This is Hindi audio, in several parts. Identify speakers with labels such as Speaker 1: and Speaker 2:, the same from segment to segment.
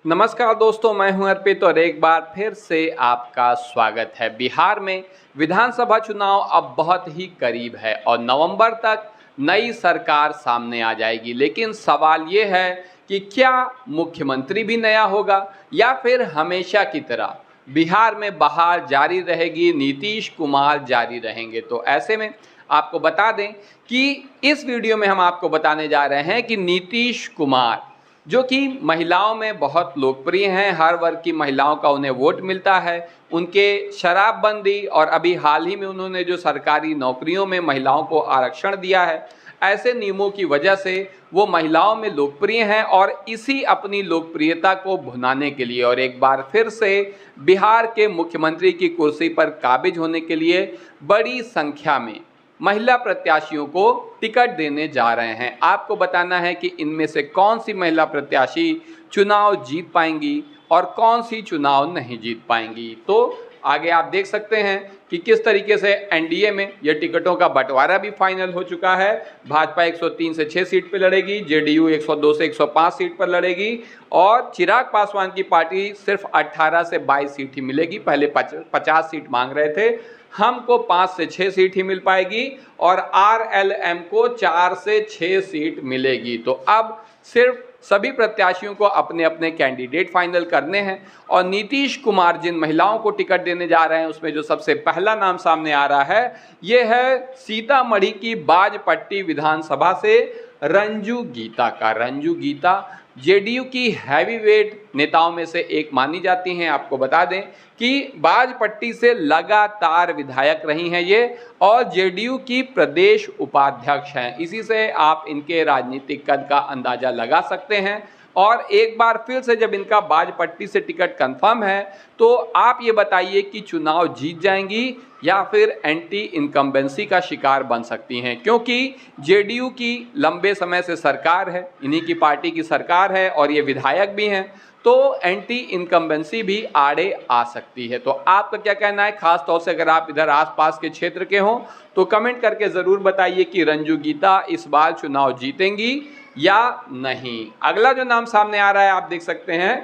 Speaker 1: नमस्कार दोस्तों, मैं हूं अर्पित और एक बार फिर से आपका स्वागत है। बिहार में विधानसभा चुनाव अब बहुत ही करीब है और नवंबर तक नई सरकार सामने आ जाएगी। लेकिन सवाल ये है कि क्या मुख्यमंत्री भी नया होगा या फिर हमेशा की तरह बिहार में बहार जारी रहेगी, नीतीश कुमार जारी रहेंगे। तो ऐसे में आपको बता दें कि इस वीडियो में हम आपको बताने जा रहे हैं कि नीतीश कुमार जो कि महिलाओं में बहुत लोकप्रिय हैं, हर वर्ग की महिलाओं का उन्हें वोट मिलता है। उनके शराबबंदी और अभी हाल ही में उन्होंने जो सरकारी नौकरियों में महिलाओं को आरक्षण दिया है, ऐसे नियमों की वजह से वो महिलाओं में लोकप्रिय हैं और इसी अपनी लोकप्रियता को भुनाने के लिए और एक बार फिर से बिहार के मुख्यमंत्री की कुर्सी पर काबिज होने के लिए बड़ी संख्या में महिला प्रत्याशियों को टिकट देने जा रहे हैं। आपको बताना है कि इनमें से कौन सी महिला प्रत्याशी चुनाव जीत पाएंगी और कौन सी चुनाव नहीं जीत पाएंगी। तो आगे आप देख सकते हैं कि किस तरीके से एनडीए में ये टिकटों का बंटवारा भी फाइनल हो चुका है। भाजपा 103 से 6 सीट पर लड़ेगी, जेडीयू 102 से 105 सीट पर लड़ेगी और चिराग पासवान की पार्टी सिर्फ 18 से 22 सीट ही मिलेगी। पहले 50 सीट मांग रहे थे, हमको 5 से 6 सीट ही मिल पाएगी और आरएलएम को 4 से 6 सीट मिलेगी। तो अब सिर्फ सभी प्रत्याशियों को अपने अपने कैंडिडेट फाइनल करने हैं और नीतीश कुमार जिन महिलाओं को टिकट देने जा रहे हैं उसमें जो सबसे पहला नाम सामने आ रहा है ये है सीतामढ़ी की बाजपट्टी विधानसभा से रंजू गीता का। रंजू गीता जेडीयू की हैवीवेट नेताओं में से एक मानी जाती हैं। आपको बता दें कि बाजपट्टी से लगातार विधायक रही हैं ये और जेडीयू की प्रदेश उपाध्यक्ष हैं। इसी से आप इनके राजनीतिक कद का अंदाजा लगा सकते हैं। और एक बार फिर से जब इनका बाजपट्टी से टिकट कंफर्म है तो आप ये बताइए कि चुनाव जीत जाएंगी या फिर एंटी इनकम्बेंसी का शिकार बन सकती हैं, क्योंकि जेडीयू की लंबे समय से सरकार है, इन्हीं की पार्टी की सरकार है और ये विधायक भी हैं, तो एंटी इनकम्बेंसी भी आड़े आ सकती है। तो आपका क्या कहना है, खास तौर से अगर आप इधर आसपास के क्षेत्र के हों तो कमेंट करके ज़रूर बताइए कि रंजू गीता इस बार चुनाव जीतेंगी या नहीं। अगला जो नाम सामने आ रहा है आप देख सकते हैं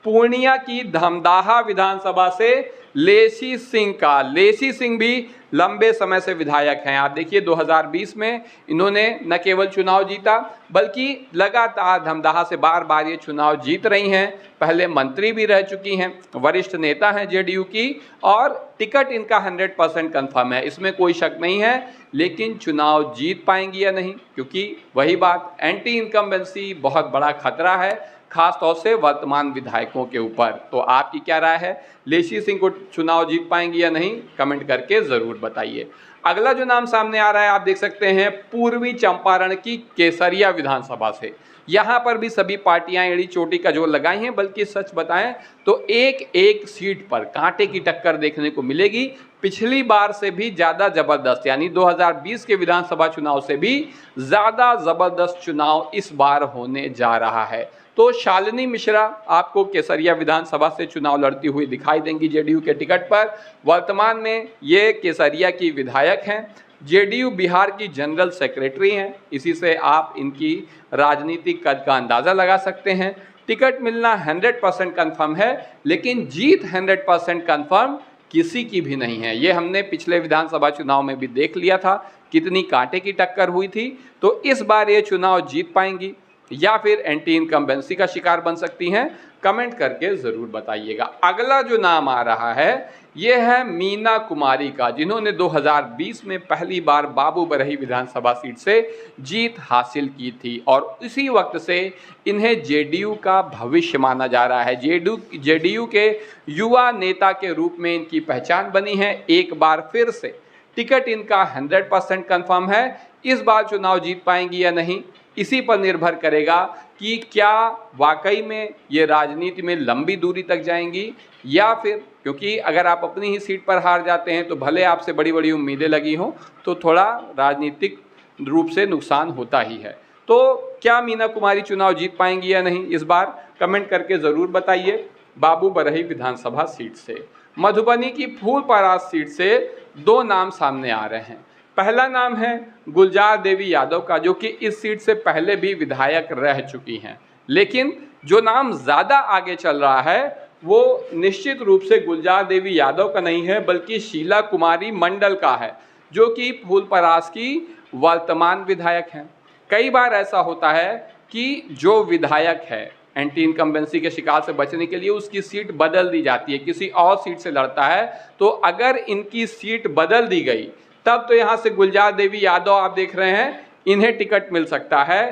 Speaker 1: पूर्णिया की धमदाहा विधानसभा से लेसी सिंह का। लेसी सिंह भी लंबे समय से विधायक हैं। आप देखिए 2020 में इन्होंने न केवल चुनाव जीता बल्कि लगातार धमदाहा से बार बार ये चुनाव जीत रही हैं। पहले मंत्री भी रह चुकी हैं, वरिष्ठ नेता हैं जेडीयू की और टिकट इनका 100% कन्फर्म है, इसमें कोई शक नहीं है। लेकिन चुनाव जीत पाएंगी या नहीं, क्योंकि वही बात एंटी इनकम्बेंसी बहुत बड़ा खतरा है, खास तौर से वर्तमान विधायकों के ऊपर। तो आपकी क्या राय है, लेसी सिंह को चुनाव जीत पाएंगी या नहीं, कमेंट करके ज़रूर बताइए। अगला जो नाम सामने आ रहा है आप देख सकते हैं पूर्वी चंपारण की केसरिया विधानसभा से। यहाँ पर भी सभी पार्टियां एड़ी चोटी का जोर लगाई हैं, बल्कि सच बताएं तो एक एक सीट पर कांटे की टक्कर देखने को मिलेगी। पिछली बार से भी ज़्यादा ज़बरदस्त, यानी 2020 के विधानसभा चुनाव से भी ज़्यादा ज़बरदस्त चुनाव इस बार होने जा रहा है। तो शालिनी मिश्रा आपको केसरिया विधानसभा से चुनाव लड़ती हुई दिखाई देंगी जेडीयू के टिकट पर। वर्तमान में ये केसरिया की विधायक हैं, जेडीयू बिहार की जनरल सेक्रेटरी हैं, इसी से आप इनकी राजनीतिक कद का अंदाज़ा लगा सकते हैं। टिकट मिलना 100% कन्फर्म है, लेकिन जीत 100% कन्फर्म किसी की भी नहीं है। ये हमने पिछले विधानसभा चुनाव में भी देख लिया था, कितनी कांटे की टक्कर हुई थी। तो इस बार ये चुनाव जीत पाएंगी या फिर एंटी इनकम्बेंसी का शिकार बन सकती हैं, कमेंट करके ज़रूर बताइएगा। अगला जो नाम आ रहा है ये है मीना कुमारी का, जिन्होंने 2020 में पहली बार बाबू बरही विधानसभा सीट से जीत हासिल की थी और इसी वक्त से इन्हें जेडीयू का भविष्य माना जा रहा है। जेडीयू के युवा नेता के रूप में इनकी पहचान बनी है। एक बार फिर से टिकट इनका 100% कन्फर्म है। इस बार चुनाव जीत पाएंगी या नहीं, इसी पर निर्भर करेगा कि क्या वाकई में ये राजनीति में लंबी दूरी तक जाएंगी या फिर, क्योंकि अगर आप अपनी ही सीट पर हार जाते हैं तो भले आपसे बड़ी बड़ी उम्मीदें लगी हों तो थोड़ा राजनीतिक रूप से नुकसान होता ही है। तो क्या मीना कुमारी चुनाव जीत पाएंगी या नहीं, इस बार कमेंट करके ज़रूर बताइए। बाबू बरही विधानसभा सीट से। मधुबनी की फूलपरास सीट से 2 नाम सामने आ रहे हैं। पहला नाम है गुलजार देवी यादव का, जो कि इस सीट से पहले भी विधायक रह चुकी हैं, लेकिन जो नाम ज़्यादा आगे चल रहा है वो निश्चित रूप से गुलजार देवी यादव का नहीं है, बल्कि शीला कुमारी मंडल का है, जो कि फूलपरास की वर्तमान विधायक हैं। कई बार ऐसा होता है कि जो विधायक है एंटी इनकम्बेंसी के शिकार से बचने के लिए उसकी सीट बदल दी जाती है, किसी और सीट से लड़ता है, तो अगर इनकी सीट बदल दी गई तब तो यहाँ से गुलजार देवी यादव आप देख रहे हैं इन्हें टिकट मिल सकता है,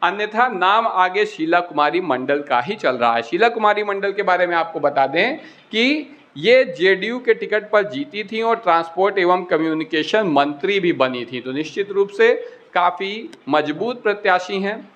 Speaker 1: अन्यथा नाम आगे शीला कुमारी मंडल का ही चल रहा है। शीला कुमारी मंडल के बारे में आपको बता दें कि ये जेडीयू के टिकट पर जीती थी और ट्रांसपोर्ट एवं कम्युनिकेशन मंत्री भी बनी थी, तो निश्चित रूप से काफ़ी मजबूत प्रत्याशी हैं,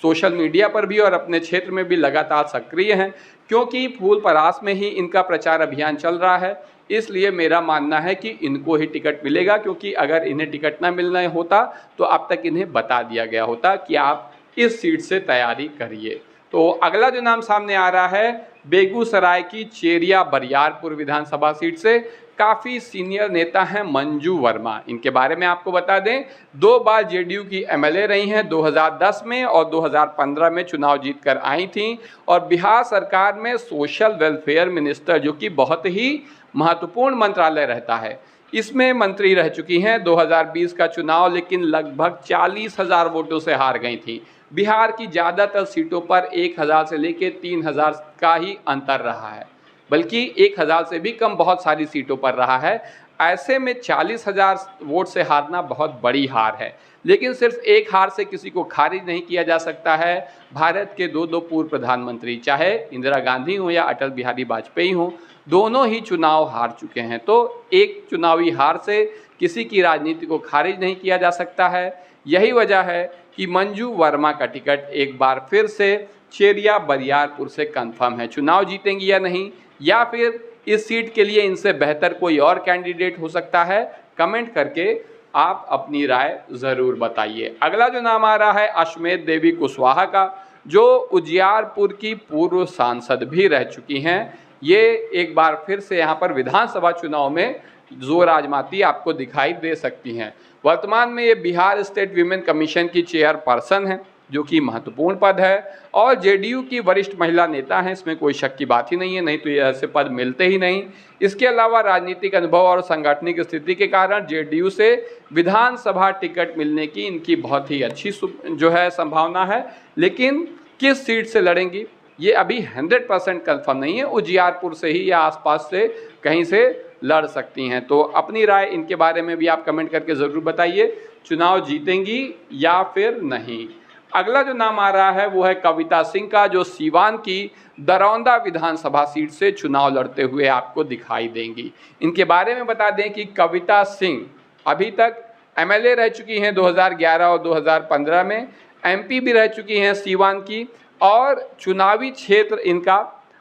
Speaker 1: सोशल मीडिया पर भी और अपने क्षेत्र में भी लगातार सक्रिय हैं, क्योंकि फूलपरास में ही इनका प्रचार अभियान चल रहा है। इसलिए मेरा मानना है कि इनको ही टिकट मिलेगा, क्योंकि अगर इन्हें टिकट ना मिलना होता तो अब तक इन्हें बता दिया गया होता कि आप इस सीट से तैयारी करिए। तो अगला जो नाम सामने आ रहा है बेगूसराय की चेरिया बरियारपुर विधानसभा सीट से काफ़ी सीनियर नेता हैं मंजू वर्मा। इनके बारे में आपको बता दें 2 बार जेडीयू की एमएलए रही हैं, 2010 में और 2015 में चुनाव जीतकर आई थीं और बिहार सरकार में सोशल वेलफेयर मिनिस्टर, जो कि बहुत ही महत्वपूर्ण मंत्रालय रहता है, इसमें मंत्री रह चुकी हैं। 2020 का चुनाव लेकिन लगभग 40,000 वोटों से हार गई थी। बिहार की ज़्यादातर सीटों पर 1,000 से लेकर 3,000 का ही अंतर रहा है, बल्कि 1,000 से भी कम बहुत सारी सीटों पर रहा है। ऐसे में 40,000 वोट से हारना बहुत बड़ी हार है, लेकिन सिर्फ एक हार से किसी को खारिज नहीं किया जा सकता है। भारत के दो पूर्व प्रधानमंत्री, चाहे इंदिरा गांधी हो या अटल बिहारी वाजपेयी हो, दोनों ही चुनाव हार चुके हैं, तो एक चुनावी हार से किसी की राजनीति को खारिज नहीं किया जा सकता है। यही वजह है कि मंजू वर्मा का टिकट एक बार फिर से चेरिया बरियारपुर से कंफर्म है। चुनाव जीतेंगी या नहीं, या फिर इस सीट के लिए इनसे बेहतर कोई और कैंडिडेट हो सकता है, कमेंट करके आप अपनी राय ज़रूर बताइए। अगला जो नाम आ रहा है अश्वमेध देवी कुशवाहा का, जो उजियारपुर की पूर्व सांसद भी रह चुकी हैं। ये एक बार फिर से यहाँ पर विधानसभा चुनाव में जोर आजमाती आपको दिखाई दे सकती हैं। वर्तमान में ये बिहार स्टेट विमेन कमीशन की चेयरपर्सन हैं, जो कि महत्वपूर्ण पद है, और जेडीयू की वरिष्ठ महिला नेता हैं, इसमें कोई शक की बात ही नहीं है, नहीं तो ये ऐसे पद मिलते ही नहीं। इसके अलावा राजनीतिक अनुभव और सांगठनिक स्थिति के कारण जेडीयू से विधानसभा टिकट मिलने की इनकी बहुत ही अच्छी जो है संभावना है, लेकिन किस सीट से लड़ेंगी ये अभी 100% कन्फर्म नहीं है। उजियारपुर से ही या आसपास से कहीं से लड़ सकती हैं, तो अपनी राय इनके बारे में भी आप कमेंट करके ज़रूर बताइए, चुनाव जीतेंगी या फिर नहीं। अगला जो नाम आ रहा है वो है कविता सिंह का, जो सीवान की दरौंदा विधानसभा सीट से चुनाव लड़ते हुए आपको दिखाई देंगी। इनके बारे में बता दें कि कविता सिंह अभी तक एमएलए रह चुकी हैं 2011 और 2015 में, एमपी भी रह चुकी हैं सीवान की, और चुनावी क्षेत्र इनका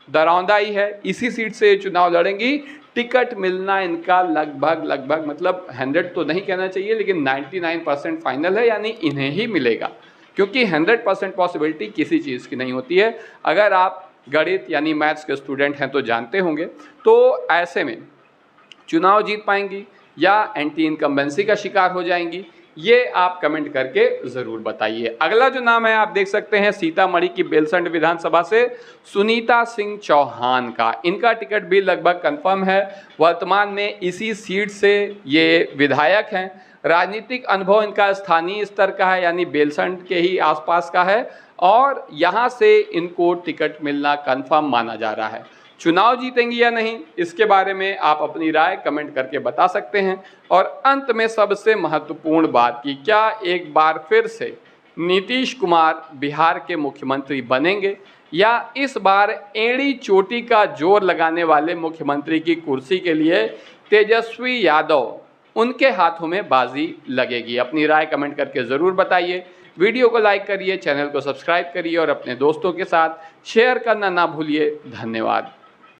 Speaker 1: दरौंदा ही है, इसी सीट से चुनाव लड़ेंगी। टिकट मिलना इनका लगभग मतलब 100 तो नहीं कहना चाहिए, लेकिन 99% फाइनल है, यानी इन्हें ही मिलेगा, क्योंकि 100% पॉसिबिलिटी किसी चीज़ की नहीं होती है। अगर आप गणित यानी मैथ्स के स्टूडेंट हैं तो जानते होंगे। तो ऐसे में चुनाव जीत पाएंगी या एंटी इनकम्बेंसी का शिकार हो जाएंगी, ये आप कमेंट करके ज़रूर बताइए। अगला जो नाम है आप देख सकते हैं सीतामढ़ी की बेलसंड विधानसभा से सुनीता सिंह चौहान का। इनका टिकट भी लगभग कंफर्म है, वर्तमान में इसी सीट से ये विधायक हैं। राजनीतिक अनुभव इनका स्थानीय स्तर का है, यानी बेलसंड के ही आसपास का है, और यहाँ से इनको टिकट मिलना कंफर्म माना जा रहा है। चुनाव जीतेंगी या नहीं, इसके बारे में आप अपनी राय कमेंट करके बता सकते हैं। और अंत में सबसे महत्वपूर्ण बात कि क्या एक बार फिर से नीतीश कुमार बिहार के मुख्यमंत्री बनेंगे, या इस बार एड़ी चोटी का जोर लगाने वाले मुख्यमंत्री की कुर्सी के लिए तेजस्वी यादव उनके हाथों में बाजी लगेगी। अपनी राय कमेंट करके ज़रूर बताइए। वीडियो को लाइक करिए, चैनल को सब्सक्राइब करिए और अपने दोस्तों के साथ शेयर करना ना भूलिए। धन्यवाद।